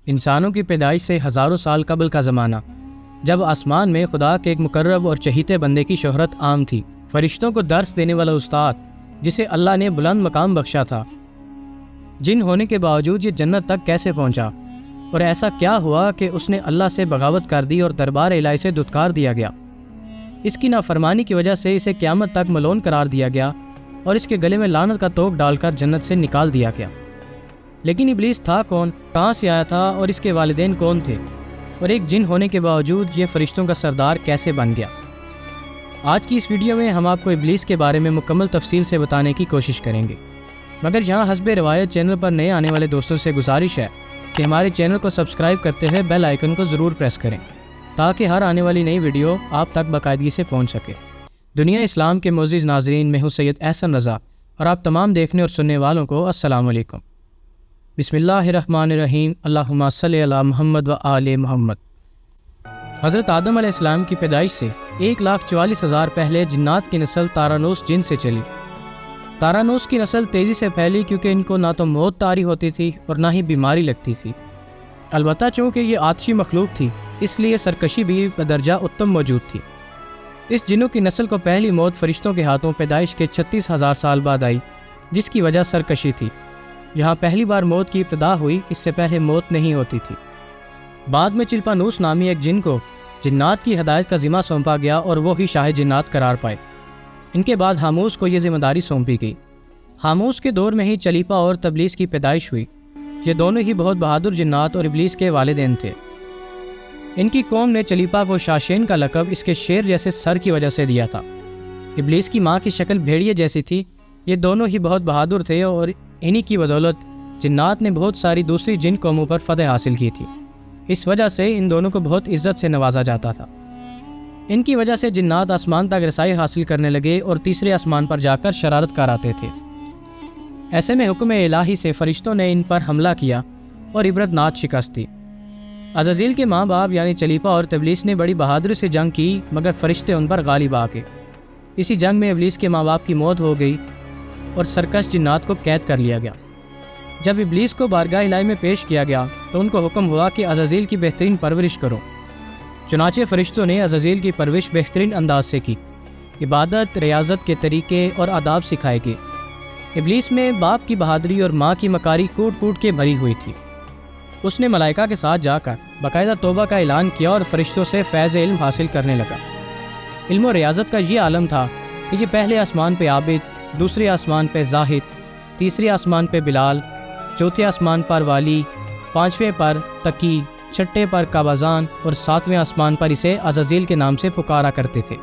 انسانوں کی پیدائش سے ہزاروں سال قبل کا زمانہ، جب آسمان میں خدا کے ایک مقرب اور چہیتے بندے کی شہرت عام تھی، فرشتوں کو درس دینے والا استاد جسے اللہ نے بلند مقام بخشا تھا، جن ہونے کے باوجود یہ جنت تک کیسے پہنچا، اور ایسا کیا ہوا کہ اس نے اللہ سے بغاوت کر دی اور دربار الہی سے دھتکار دیا گیا۔ اس کی نافرمانی کی وجہ سے اسے قیامت تک ملعون قرار دیا گیا اور اس کے گلے میں لعنت کا توق ڈال کر جنت سے نکال دیا گیا۔ لیکن ابلیس تھا کون، کہاں سے آیا تھا اور اس کے والدین کون تھے، اور ایک جن ہونے کے باوجود یہ فرشتوں کا سردار کیسے بن گیا؟ آج کی اس ویڈیو میں ہم آپ کو ابلیس کے بارے میں مکمل تفصیل سے بتانے کی کوشش کریں گے، مگر یہاں حسب روایت چینل پر نئے آنے والے دوستوں سے گزارش ہے کہ ہمارے چینل کو سبسکرائب کرتے ہوئے بیل آئیکن کو ضرور پریس کریں تاکہ ہر آنے والی نئی ویڈیو آپ تک باقاعدگی سے پہنچ سکے۔ دنیا اسلام کے معزز ناظرین، میں ہوں سید احسن رضا اور آپ تمام دیکھنے اور سننے والوں کو السلام علیکم۔ بسم اللہ الرحمن الرحیم، اللہم صلی علی محمد و آل محمد۔ حضرت آدم علیہ السلام کی پیدائش سے 1,44,000 پہلے جنات کی نسل تارانوس جن سے چلی۔ تارانوس کی نسل تیزی سے پھیلی کیونکہ ان کو نہ تو موت طاری ہوتی تھی اور نہ ہی بیماری لگتی تھی۔ البتہ چونکہ یہ آتشی مخلوق تھی اس لیے سرکشی بھی بدرجہ اتم موجود تھی۔ اس جنوں کی نسل کو پہلی موت فرشتوں کے ہاتھوں پیدائش کے 36,000 سال بعد آئی، جس کی وجہ سرکشی تھی۔ جہاں پہلی بار موت کی ابتدا ہوئی، اس سے پہلے موت نہیں ہوتی تھی۔ بعد میں چلپانوس نامی ایک جن کو جنات کی ہدایت کا ذمہ سونپا گیا اور وہ ہی شاہ جنات قرار پائے۔ ان کے بعد ہاموس کو یہ ذمہ داری سونپی گئی۔ ہاموس کے دور میں ہی چلیپا اور تبلیس کی پیدائش ہوئی۔ یہ دونوں ہی بہت بہادر جنات اور ابلیس کے والدین تھے۔ ان کی قوم نے چلیپا کو شاشین کا لقب اس کے شیر جیسے سر کی وجہ سے دیا تھا۔ ابلیس کی ماں کی شکل بھیڑیے جیسی تھی۔ یہ دونوں ہی بہت بہادر تھے اور انہی کی بدولت جنات نے بہت ساری دوسری جن قوموں پر فتح حاصل کی تھی۔ اس وجہ سے ان دونوں کو بہت عزت سے نوازا جاتا تھا۔ ان کی وجہ سے جنات آسمان تک رسائی حاصل کرنے لگے اور تیسرے آسمان پر جا کر شرارت کراتے تھے۔ ایسے میں حکم الہی سے فرشتوں نے ان پر حملہ کیا اور عبرت ناک شکست دی۔ عزازیل کے ماں باپ یعنی چلیپا اور تبلیس نے بڑی بہادری سے جنگ کی، مگر فرشتے ان پر غالب آ گئے۔ اسی جنگ میں ابلیس کے ماں باپ کی موت ہو گئی اور سرکش جنات کو قید کر لیا گیا۔ جب ابلیس کو بارگاہ الہی میں پیش کیا گیا تو ان کو حکم ہوا کہ عزازیل کی بہترین پرورش کرو۔ چنانچہ فرشتوں نے عزازیل کی پرورش بہترین انداز سے کی۔ عبادت، ریاضت کے طریقے اور آداب سکھائے گئے۔ ابلیس میں باپ کی بہادری اور ماں کی مکاری کوٹ کوٹ کے بھری ہوئی تھی۔ اس نے ملائکہ کے ساتھ جا کر باقاعدہ توبہ کا اعلان کیا اور فرشتوں سے فیض علم حاصل کرنے لگا۔ علم و ریاضت کا یہ عالم تھا کہ یہ پہلے آسمان پہ عابد، دوسرے آسمان پہ زاہد، تیسرے آسمان پہ بلال، چوتھے آسمان پر والی، پانچویں پر تقی، چھٹے پر کابازان اور ساتویں آسمان پر اسے عزازیل کے نام سے پکارا کرتے تھے۔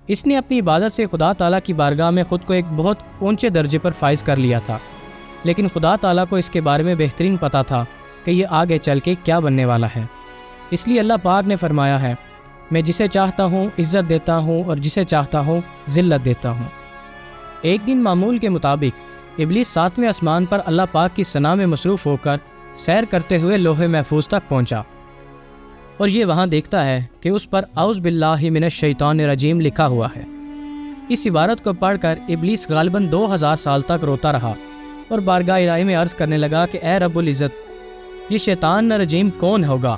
اس نے اپنی عبادت سے خدا تعالیٰ کی بارگاہ میں خود کو ایک بہت اونچے درجے پر فائز کر لیا تھا، لیکن خدا تعالیٰ کو اس کے بارے میں بہترین پتہ تھا کہ یہ آگے چل کے کیا بننے والا ہے۔ اس لیے اللہ پاک نے فرمایا ہے، میں جسے چاہتا ہوں عزت دیتا ہوں اور جسے چاہتا ہوں ذلت دیتا ہوں۔ ایک دن معمول کے مطابق ابلیس 7ویں آسمان پر اللہ پاک کی ثنا میں مصروف ہو کر سیر کرتے ہوئے لوح محفوظ تک پہنچا، اور یہ وہاں دیکھتا ہے کہ اس پر اعوذ باللہ من الشیطان الرجیم لکھا ہوا ہے۔ اس عبارت کو پڑھ کر ابلیس غالباً 2000 سال تک روتا رہا اور بارگاہ الہی میں عرض کرنے لگا کہ اے رب العزت، یہ شیطان رجیم کون ہوگا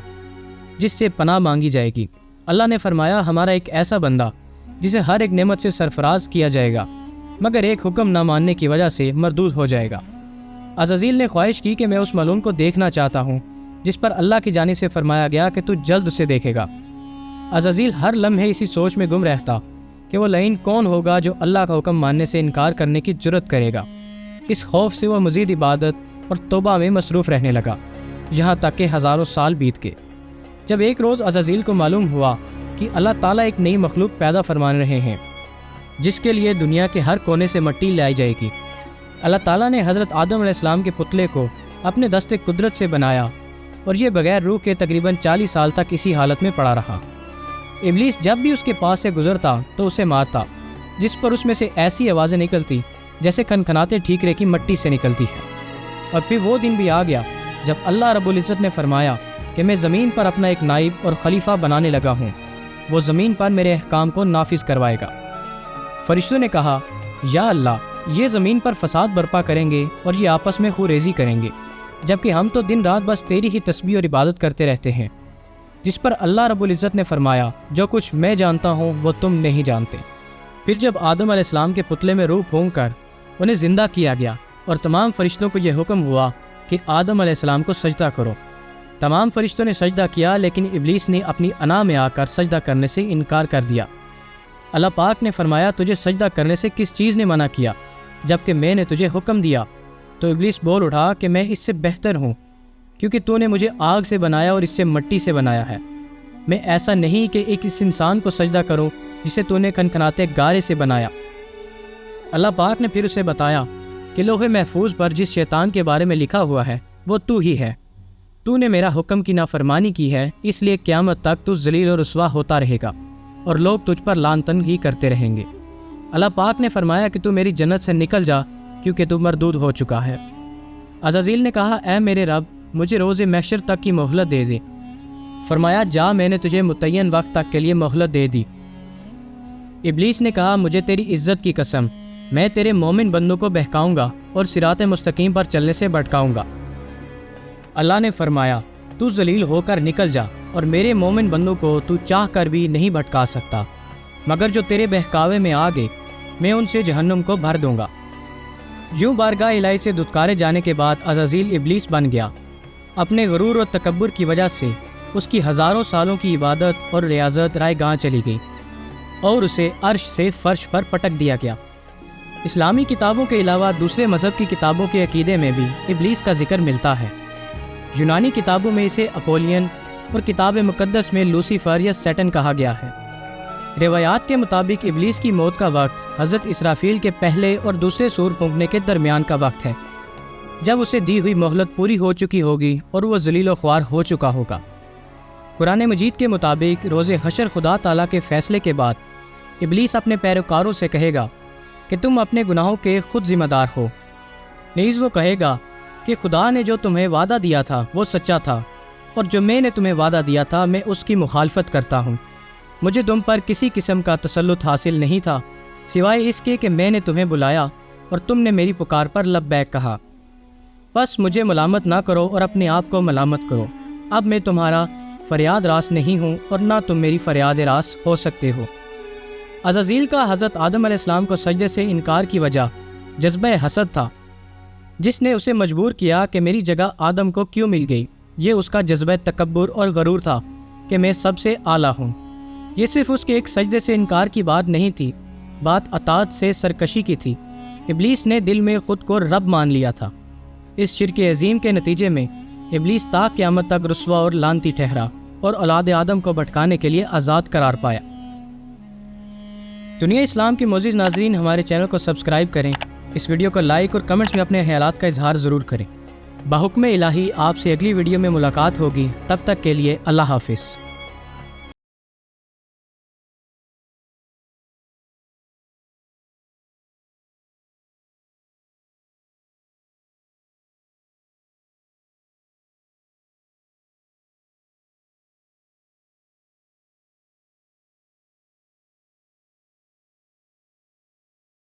جس سے پناہ مانگی جائے گی؟ اللہ نے فرمایا، ہمارا ایک ایسا بندہ جسے ہر ایک نعمت سے سرفراز کیا جائے گا، مگر ایک حکم نہ ماننے کی وجہ سے مردود ہو جائے گا۔ عزازیل نے خواہش کی کہ میں اس ملعون کو دیکھنا چاہتا ہوں جس پر اللہ کی جانب سے فرمایا گیا کہ تو جلد اسے دیکھے گا۔ عزازیل ہر لمحے اسی سوچ میں گم رہتا کہ وہ لعین کون ہوگا جو اللہ کا حکم ماننے سے انکار کرنے کی جرت کرے گا۔ اس خوف سے وہ مزید عبادت اور توبہ میں مصروف رہنے لگا، یہاں تک کہ ہزاروں سال بیت گئے۔ جب ایک روز عزازیل کو معلوم ہوا کہ اللہ تعالیٰ ایک نئی مخلوق پیدا فرما رہے ہیں جس کے لیے دنیا کے ہر کونے سے مٹی لائی جائے گی، اللہ تعالیٰ نے حضرت آدم علیہ السلام کے پتلے کو اپنے دست قدرت سے بنایا اور یہ بغیر روح کے تقریباً 40 سال تک اسی حالت میں پڑا رہا۔ ابلیس جب بھی اس کے پاس سے گزرتا تو اسے مارتا، جس پر اس میں سے ایسی آوازیں نکلتی جیسے کھنکھناتے ٹھیکرے کی مٹی سے نکلتی ہے۔ اور پھر وہ دن بھی آ گیا جب اللہ رب العزت نے فرمایا کہ میں زمین پر اپنا ایک نائب اور خلیفہ بنانے لگا ہوں، وہ زمین پر میرے احکام کو نافذ کروائے گا۔ فرشتوں نے کہا، یا اللہ، یہ زمین پر فساد برپا کریں گے اور یہ آپس میں خون ریزی کریں گے، جبکہ ہم تو دن رات بس تیری ہی تسبیح اور عبادت کرتے رہتے ہیں۔ جس پر اللہ رب العزت نے فرمایا، جو کچھ میں جانتا ہوں وہ تم نہیں جانتے۔ پھر جب آدم علیہ السلام کے پتلے میں روح پھونک کر انہیں زندہ کیا گیا اور تمام فرشتوں کو یہ حکم ہوا کہ آدم علیہ السلام کو سجدہ کرو، تمام فرشتوں نے سجدہ کیا، لیکن ابلیس نے اپنی انا میں آ کر سجدہ کرنے سے انکار کر دیا۔ اللہ پاک نے فرمایا، تجھے سجدہ کرنے سے کس چیز نے منع کیا جبکہ میں نے تجھے حکم دیا؟ تو ابلیس بول اٹھا کہ میں اس سے بہتر ہوں، کیونکہ تو نے مجھے آگ سے بنایا اور اس سے مٹی سے بنایا ہے۔ میں ایسا نہیں کہ ایک اس انسان کو سجدہ کروں جسے تو نے کھنکھناتے گارے سے بنایا۔ اللہ پاک نے پھر اسے بتایا کہ لوح محفوظ پر جس شیطان کے بارے میں لکھا ہوا ہے وہ تو ہی ہے۔ تو نے میرا حکم کی نافرمانی کی ہے، اس لیے قیامت تک تو ذلیل و رسوا ہوتا رہے گا اور لوگ تجھ پر لعن طعن ہی کرتے رہیں گے۔ اللہ پاک نے فرمایا کہ تو میری جنت سے نکل جا، کیونکہ تو مردود ہو چکا ہے۔ عزازیل نے کہا، اے میرے رب، مجھے روز محشر تک کی مہلت دے دے۔ فرمایا، جا، میں نے تجھے متعین وقت تک کے لیے مہلت دے دی۔ ابلیس نے کہا، مجھے تیری عزت کی قسم، میں تیرے مومن بندوں کو بہکاؤں گا اور صراط مستقیم پر چلنے سے بھٹکاؤں گا۔ اللہ نے فرمایا، تو ذلیل ہو کر نکل جا، اور میرے مومن بندوں کو تو چاہ کر بھی نہیں بھٹکا سکتا، مگر جو تیرے بہکاوے میں آ گئے میں ان سے جہنم کو بھر دوں گا۔ یوں بارگاہ الہی سے دھتکارے جانے کے بعد عزازیل ابلیس بن گیا۔ اپنے غرور و تکبر کی وجہ سے اس کی ہزاروں سالوں کی عبادت اور ریاضت رائے گاں چلی گئی اور اسے عرش سے فرش پر پٹک دیا گیا۔ اسلامی کتابوں کے علاوہ دوسرے مذہب کی کتابوں کے عقیدے میں بھی ابلیس کا ذکر ملتا ہے۔ یونانی کتابوں میں اسے اپولین اور کتاب مقدس میں لوسیفر یا سیٹن کہا گیا ہے۔ روایات کے مطابق ابلیس کی موت کا وقت حضرت اسرافیل کے پہلے اور دوسرے سور پھونکنے کے درمیان کا وقت ہے، جب اسے دی ہوئی مہلت پوری ہو چکی ہوگی اور وہ ذلیل و خوار ہو چکا ہوگا۔ قرآن مجید کے مطابق روز حشر خدا تعالیٰ کے فیصلے کے بعد ابلیس اپنے پیروکاروں سے کہے گا کہ تم اپنے گناہوں کے خود ذمہ دار ہو۔ نیز وہ کہے گا کہ خدا نے جو تمہیں وعدہ دیا تھا وہ سچا تھا، اور جو میں نے تمہیں وعدہ دیا تھا میں اس کی مخالفت کرتا ہوں۔ مجھے تم پر کسی قسم کا تسلط حاصل نہیں تھا سوائے اس کے کہ میں نے تمہیں بلایا اور تم نے میری پکار پر لبیک کہا۔ بس مجھے ملامت نہ کرو اور اپنے آپ کو ملامت کرو۔ اب میں تمہارا فریاد راس نہیں ہوں اور نہ تم میری فریاد راس ہو سکتے ہو۔ عزازیل کا حضرت آدم علیہ السلام کو سجدے سے انکار کی وجہ جذبہ حسد تھا، جس نے اسے مجبور کیا کہ میری جگہ آدم کو کیوں مل گئی۔ یہ اس کا جذبہ تکبر اور غرور تھا کہ میں سب سے اعلیٰ ہوں۔ یہ صرف اس کے ایک سجدے سے انکار کی بات نہیں تھی، بات اطاعت سے سرکشی کی تھی۔ ابلیس نے دل میں خود کو رب مان لیا تھا۔ اس شرک عظیم کے نتیجے میں ابلیس تا قیامت تک رسوا اور لعنتی ٹھہرا اور اولاد آدم کو بھٹکانے کے لیے آزاد قرار پایا۔ دنیا اسلام کے معزز ناظرین، ہمارے چینل کو سبسکرائب کریں، اس ویڈیو کو لائک اور کمنٹس میں اپنے خیالات کا اظہار ضرور کریں۔ بحکم الہی آپ سے اگلی ویڈیو میں ملاقات ہوگی، تب تک کے لیے اللہ حافظ۔